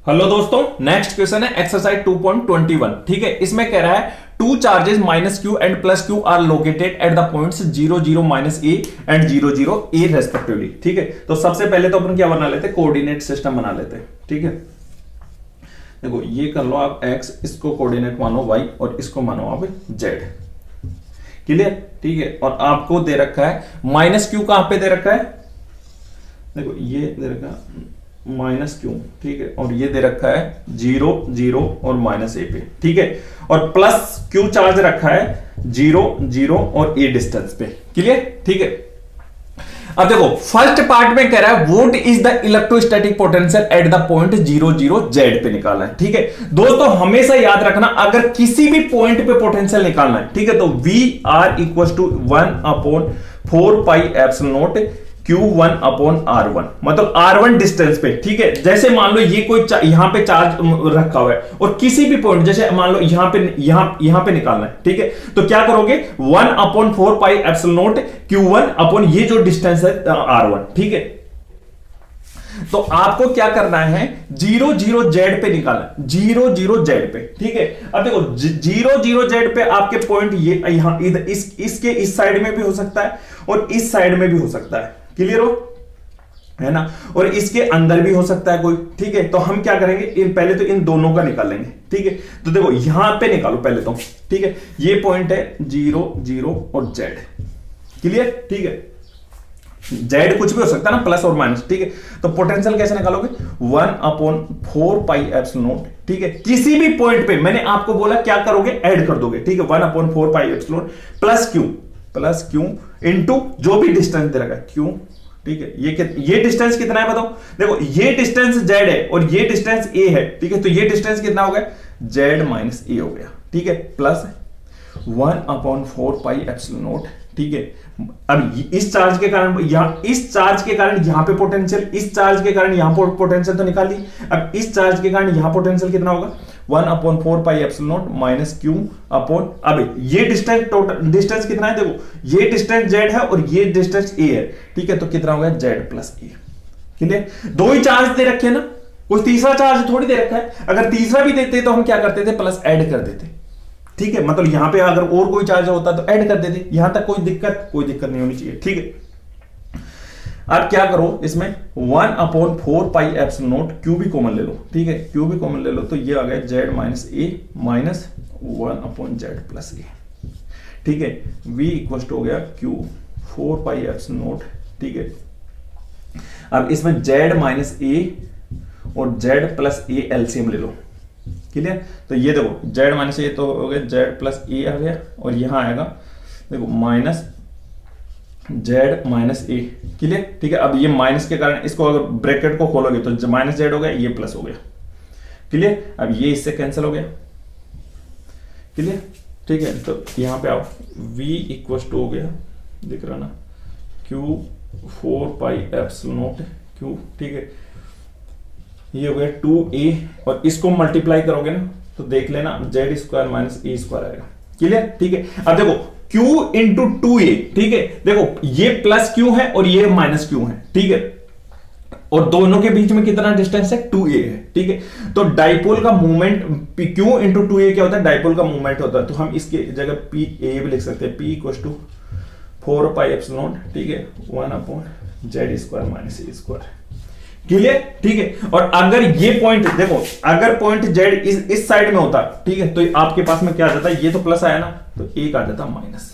Hello दोस्तों, next question है exercise 2.21। ठीक है, इसमें कह रहा है two charges minus Q and plus Q R located at the points 0 0 minus A and 0 0 A respectively. ठीक है, तो सबसे पहले तो अपन क्या बना लेते हैं, कोऑर्डिनेट सिस्टम बना लेते हैं। ठीक है, देखो ये कर लो आप x, इसको कोऑर्डिनेट मानो y और इसको मानो आप z। क्लियर? ठीक है, और आपको दे रखा है माइनस क्यू कहां पे दे रखा है, देखो ये दे रखा है माइनस क्यू। ठीक है, और ये दे रखा है 0 0 और माइनस ए पे। ठीक है, और प्लस क्यू चार्ज रखा है 0 0 और ए डिस्टेंस पे। क्लियर? ठीक है, अब देखो फर्स्ट पार्ट में कह रहा है what is the electrostatic potential at the point 0 0 Z पे निकालना है। ठीक है दोस्तों, हमेशा याद रखना अगर किसी भी पॉइंट पे पोटेंशियल निकालना है, ठीक है, तो we are equal to 1/4 pi epsilon naught Q1 upon R1, मतलब R1 डिस्टेंस पे। ठीक है, जैसे मान लो ये कोई यहां पे चार्ज रखा हुआ है और किसी भी पॉइंट जैसे मान लो यहां पे निकालना है। ठीक है, तो क्या करोगे 1/4 pi epsilon naught Q1 upon ये जो डिस्टेंस है R1। ठीक है, तो आपको क्या करना है 0 0 जेड पे निकालना, 0 0 जेड पे। ठीक है, अब देखो 0 0 जेड पे आपके पॉइंट ये यहां इसके इस साइड में भी हो सकता है और इस साइड में भी हो सकता है। क्लियर हो, है ना, और इसके अंदर भी हो सकता है कोई। ठीक है, तो हम क्या करेंगे, पहले तो इन दोनों का निकाल लेंगे। ठीक है, तो देखो यहां पे निकालो पहले तो। ठीक है, ये पॉइंट है 0 0 और जेड। क्लियर? ठीक है, जेड कुछ भी हो सकता है ना, प्लस और माइनस। ठीक है, तो पोटेंशियल कैसे निकालोगे 1/4 पाई एप्सिलॉन नॉट। ठीक है, किसी भी पॉइंट पे मैंने आपको बोला क्या करोगे, ऐड कर दोगे। ठीक है, 1/4 pi epsilon plus Q into जो भी डिस्टेंस दे रखा है क्यू। ठीक है, ये डिस्टेंस कितना है बताओ, देखो ये डिस्टेंस जेड है और ये डिस्टेंस ए है। ठीक है, तो ये डिस्टेंस कितना हो गया, जेड माइनस ए हो गया। ठीक है, प्लस 1/4 पाई एप्सिलॉन नॉट। ठीक है, अब इस चार्ज के कारण यहां पे पोटेंशियल, इस चार्ज के कारण यहां पर पोटेंशियल तो निकाल ली। अब इस चार्ज के कारण यहां पोटेंशियल कितना होगा 1/4 pi epsilon not minus Q upon, अब ये डिस्टेंस टोटल डिस्टेंस कितना है, देखो ये डिस्टेंस जेड है और ये डिस्टेंस ए है। ठीक है, तो कितना होगा जेड प्लस ए। क्लियर? दो ही चार्ज दे रखे हैं ना, कोई तीसरा चार्ज थोड़ी दे रखा है। अगर तीसरा भी देते तो हम क्या करते थे, प्लस ऐड कर देते। ठीक है, मतलब यहां पे अगर और कोई चार्ज होता तो ऐड कर देते, यहां तक कोई दिक्कत नहीं होनी चाहिए। ठीक है, अब क्या करो इसमें 1/4 पाई एप्सिलॉन नॉट, क्यू भी कॉमन ले लो। ठीक है, क्यू भी कॉमन ले लो, तो ये आ गया जेड माइनस ए माइनस 1/z प्लस ए। ठीक है, v इक्वल हो गया क्यू 4 पाई एप्सिलॉन नॉट। ठीक है, अब इसमें जेड माइनस ए और जेड प्लस ए एलसीएम ले लो। क्लियर? तो ये देखो जेड माइनस ए तो हो गया जेड प्लस ए आ गया और यहां आएगा देखो माइनस जेड माइनस ए। क्लियर? ठीक है, अब ये माइनस के कारण इसको अगर ब्रैकेट को खोलोगे तो माइनस जेड हो गया, ये प्लस हो गया। क्लियर? अब ये इससे कैंसिल हो गया। क्लियर? ठीक है, तो यहां पे आओ v इक्वल टू हो गया, दिख रहा ना, q 4 pi epsilon not q। ठीक है, ये हो गया 2a और इसको मल्टीप्लाई करोगे ना तो देख लेना Z square minus a square आएगा। क्लियर? ठीक है, अब देखो q इंटू 2a। ठीक है, देखो ये प्लस q है और ये माइनस q है। ठीक है, और दोनों के बीच में कितना डिस्टेंस है 2a है। ठीक है, तो डाइपोल का मूवमेंट q इंटू 2a क्या होता है, डाइपोल का मूवमेंट होता है। तो हम इसके जगह p a भी लिख सकते हैं, p equal to 4 pi epsilon naught. ठीक है, 1/z square minus a square. Clear? ठीक है, और अगर ये पॉइंट देखो, अगर पॉइंट जेड इस साइड में होता, ठीक है, तो आपके पास में क्या आ जाता है, ये तो प्लस आया ना, तो एक आ जाता माइनस।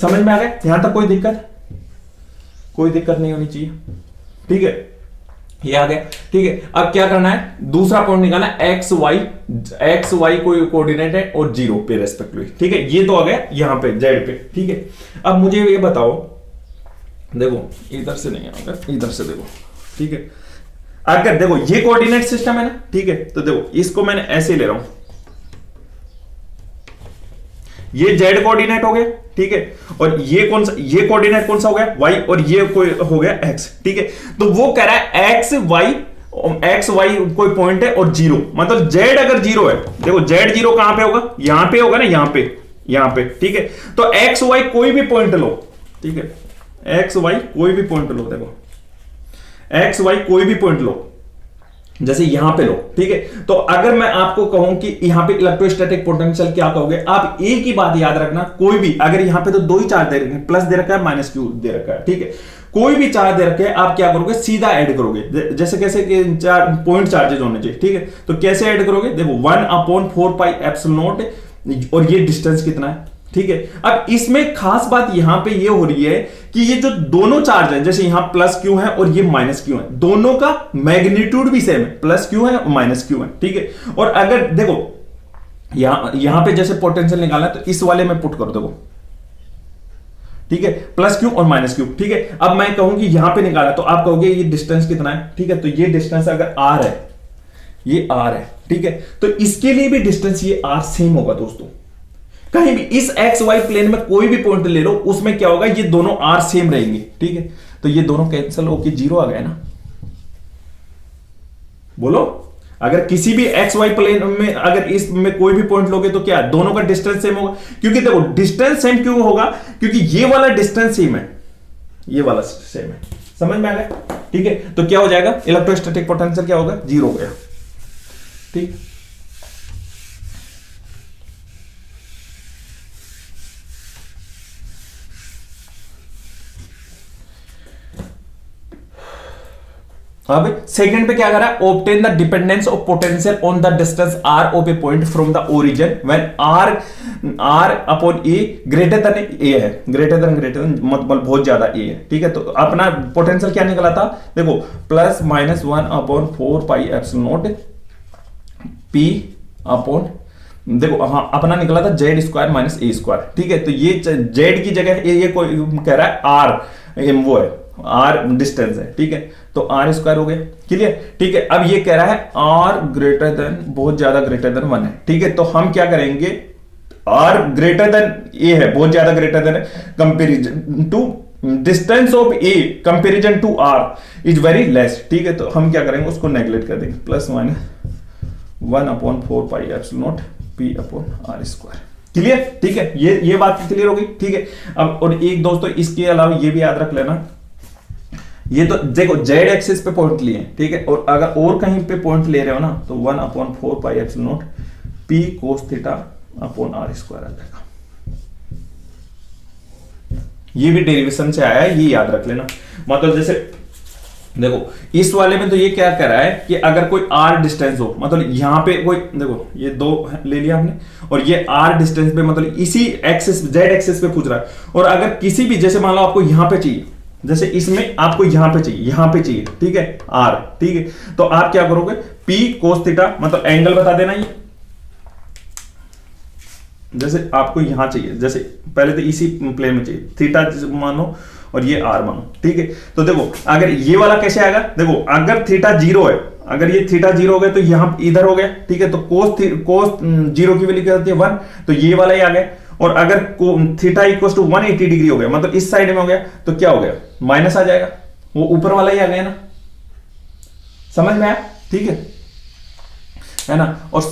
समझ में आ गया? यहां तक कोई दिक्कत नहीं होनी चाहिए। ठीक है, ये आ गया। ठीक है, अब क्या करना है, दूसरा पॉइंट निकालना, एक्स वाई कोई कोऑर्डिनेट है और 0 पे रेस्पेक्टिवली। ठीक है, ये तो आ गया यहां पे जेड पे। ठीक है, अब मुझे ये बताओ, देखो इधर से नहीं आएगा, इधर से देखो। ठीक है, अगर देखो ये कोऑर्डिनेट सिस्टम है ना, ठीक है, तो देखो इसको मैंने ऐसे ले रहा हूं, ये जेड कोऑर्डिनेट हो गया। ठीक है, और ये कोऑर्डिनेट कौन सा हो गया, वाई, और ये कोई हो गया एक्स। ठीक है, तो वो कह रहा है एक्स वाई कोई पॉइंट है और 0, मतलब जेड अगर 0 है, देखो जेड 0 कहां पे होगा, यहां पे होगा ना, यहां पे। ठीक है, तो एक्स वाई कोई भी पॉइंट लो। ठीक है, एक्स वाई कोई भी पॉइंट लो, देखो एक्स वाई कोई भी पॉइंट लो। जैसे यहां पे लो, ठीक है। तो अगर मैं आपको कहूं कि यहां पे इलेक्ट्रोस्टैटिक पोटेंशियल क्या कहोगे आप, एक ही बात याद रखना, कोई भी अगर यहां पे तो दो ही चार्ज दे रखे हैं, प्लस दे रखा है माइनस क्यू दे रखा है, ठीक है। कोई भी चार्ज दे रखे हैं आप क्या करोगे, सीधा ऐड करोगे, जैसे कैसे पॉइंट चार्जेस होने चाहिए, ठीक है। तो कैसे ऐड करोगे, देखो 1/4 पाई एप्सिलॉन नॉट और ये डिस्टेंस कितना है, ठीक है। अब इसमें खास बात यहां पे ये हो रही है कि ये जो दोनों चार्ज है, जैसे यहां प्लस क्यू है और ये माइनस क्यू है, दोनों का मैग्नीट्यूड भी सेम है, प्लस क्यू है और माइनस क्यू है, ठीक है। और अगर देखो यहां पे जैसे पोटेंशियल निकालना है तो इस वाले में पुट कर दो, ठीक है, प्लस क्यू और माइनस क्यू, ठीक है। अब मैं कहूं कि यहां पे निकाला तो आप कहोगे ये डिस्टेंस कितना है, ठीक है। तो ये डिस्टेंस अगर आर है, ये आर है, ठीक है। तो इसके लिए भी डिस्टेंस ये आर सेम होगा दोस्तों। कहीं भी इस एक्स वाई प्लेन में कोई भी पॉइंट ले लो, उसमें क्या होगा, ये दोनों आर सेम रहेंगे, ठीक है। तो ये दोनों कैंसिल होके जीरो आ गए ना। बोलो, अगर किसी भी एक्स वाई प्लेन में अगर इसमें कोई भी पॉइंट लोगे तो क्या दोनों का डिस्टेंस सेम होगा, क्योंकि देखो डिस्टेंस सेम क्यों होगा, क्योंकि ये वाला डिस्टेंस सेम है, ये वाला सेम है, समझ में आ गया, ठीक है। तो क्या हो जाएगा, इलेक्ट्रोस्टैटिक पोटेंशियल क्या होगा, जीरो हो गया, ठीक। अब सेकंड पे क्या करा, obtain the dependence of potential on the distance R of a point from the origin when R upon A greater than A है, ग्रेटर देन मतलब बहुत ज्यादा ए है, ठीक है। तो अपना पोटेंशियल क्या निकला था, देखो plus minus 1/4 pi epsilon not p upon, देखो हाँ अपना निकला था Z square minus a square, ठीक है। तो ये जेड की जगह ये कोई कह रहा है आर, वो है आर डिस्टेंस है, ठीक है। तो आर स्क्वायर हो गया, क्लियर, ठीक है। अब ये कह रहा है आर ग्रेटर देन, बहुत ज्यादा ग्रेटर देन 1 है, ठीक है। तो हम क्या करेंगे, आर ग्रेटर देन ए है, बहुत ज्यादा ग्रेटर देन है, comparison to distance of a comparison to r is very less, ठीक है। तो हम क्या करेंगे, उसको नेग्लेक्ट कर देंगे, plus minus 1/4 pi epsilon not p upon are square, clear, ठीक है। ये बात क्लियर होगी, ठीक है। अब और एक दोस्तों इसके अलावा ये भी याद रख लेना, ये तो देखो जेड एक्सिस पे पॉइंट लिए, ठीक है। और अगर और कहीं पे पॉइंट ले रहे हो ना तो 1/4 pi epsilon not P cos theta upon are square आ जाएगा। ये भी डेरिवेशन से आया है, ये याद रख लेना। मतलब जैसे देखो इस वाले में तो ये क्या कर रहा है कि अगर कोई आर डिस्टेंस हो, मतलब यहां पे कोई, देखो ये दो ले लिया हमने और ये आर डिस्टेंस पे, मतलब इसी एक्सिस जेड एक्सिस पे पूछ रहा है। और अगर किसी भी, जैसे मान लो आपको यहां पे चाहिए, जैसे इसमें आपको यहां पे चाहिए, ठीक है आर, ठीक है। तो आप क्या करोगे, पी कोस थीटा, मतलब एंगल बता देना ये, जैसे आपको यहां चाहिए, जैसे पहले तो इसी प्लेन में चाहिए, थीटा मानो और ये आर मानो, ठीक है। तो देखो अगर ये वाला कैसे आएगा, देखो अगर थीटा जीरो है, अगर ये थीटा जीरो हो गया तो यहां इधर हो गया, ठीक है। तो कोस जीरो की वैल्यू क्या होती है 1, तो ये वाला ही आ गया। और अगर थीटा इक्वल टू 180 डिग्री हो गया, मतलब इस साइड में हो गया, तो क्या हो गया, माइनस आ जाएगा, वो ऊपर वाला ही आ गया ना, समझ में आया, ठीक है ना। और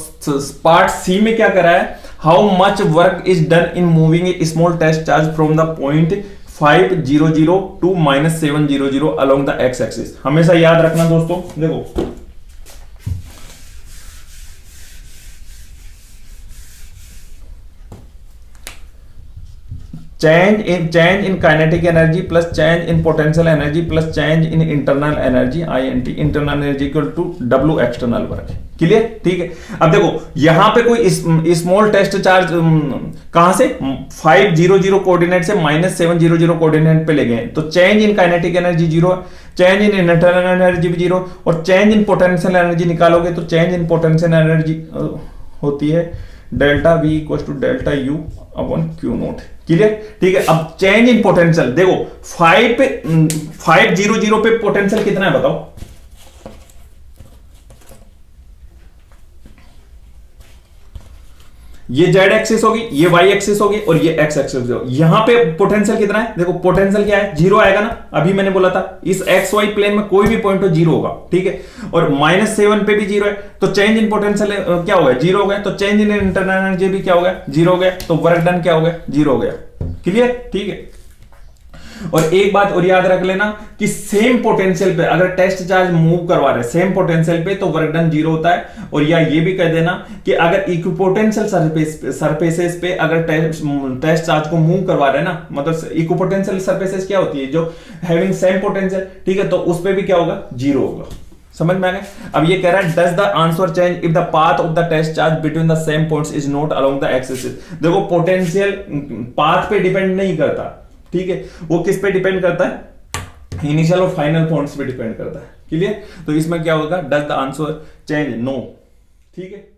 पार्ट सी में क्या करा है, how much work is done in moving a small test charge from the point 500 to -700 along the x axis. हमेशा याद रखना दोस्तों, देखो change in kinetic energy plus change in potential energy plus change in internal energy INT, internal energy equal to W external work, clear, ठीक है। अब देखो यहां पे कोई स्मॉल टेस्ट चार्ज कहां से 500 कोऑर्डिनेट से -700 कोऑर्डिनेट पे ले गए, तो change in kinetic energy zero, change in internal energy भी जीरो, और चेंज इन पोटेंशियल एनर्जी निकालोगे तो चेंज इन पोटेंशियल एनर्जी होती है delta V equal to delta U upon Q naught, clear, ठीक है। अब चेंज इन पोटेंशियल देखो 500 पे पोटेंशियल कितना है बताओ, ये जेड एक्सिस होगी, ये वाई एक्सिस होगी और ये एक्स एक्सिस होगी। यहां पे पोटेंशियल कितना है, देखो पोटेंशियल क्या है, जीरो आएगा ना, अभी मैंने बोला था इस एक्स वाई प्लेन में कोई भी पॉइंट हो जीरो होगा, ठीक है। और -7 पे भी जीरो है, तो चेंज इन पोटेंशियल क्या हो गया, जीरो हो गया। तो चेंज इन इंटरनल एनर्जी भी क्या हो गया, जीरो हो गया। तो वर्क डन क्या हो गया, जीरो हो गया, क्लियर, ठीक है। और एक बात और याद रख लेना कि सेम पोटेंशियल पे अगर टेस्ट चार्ज मूव करवा रहे हैं सेम पोटेंशियल पे तो वर्क डन 0 होता है। और या ये भी कह देना कि अगर इक्विपोटेंशियल सरफेसेस पे अगर टेस्ट चार्ज को मूव करवा रहे हैं ना, मतलब इक्विपोटेंशियल सरफेसेस क्या होती है जो हैविंग सेम पोटेंशियल, ठीक है, तो उस पे भी क्या होगा, 0 होगा। समझ में आ गया। अब ये कह रहा है does the answer change if the path of the test charge between the same points is not along the axis. देखो पोटेंशियल पाथ पे डिपेंड नहीं करता, ठीक है, वो किस पे डिपेंड करता है, इनिशियल और फाइनल पॉइंट्स पे डिपेंड करता है। क्लियर। तो इसमें क्या होगा, does the answer change, no. ठीक है।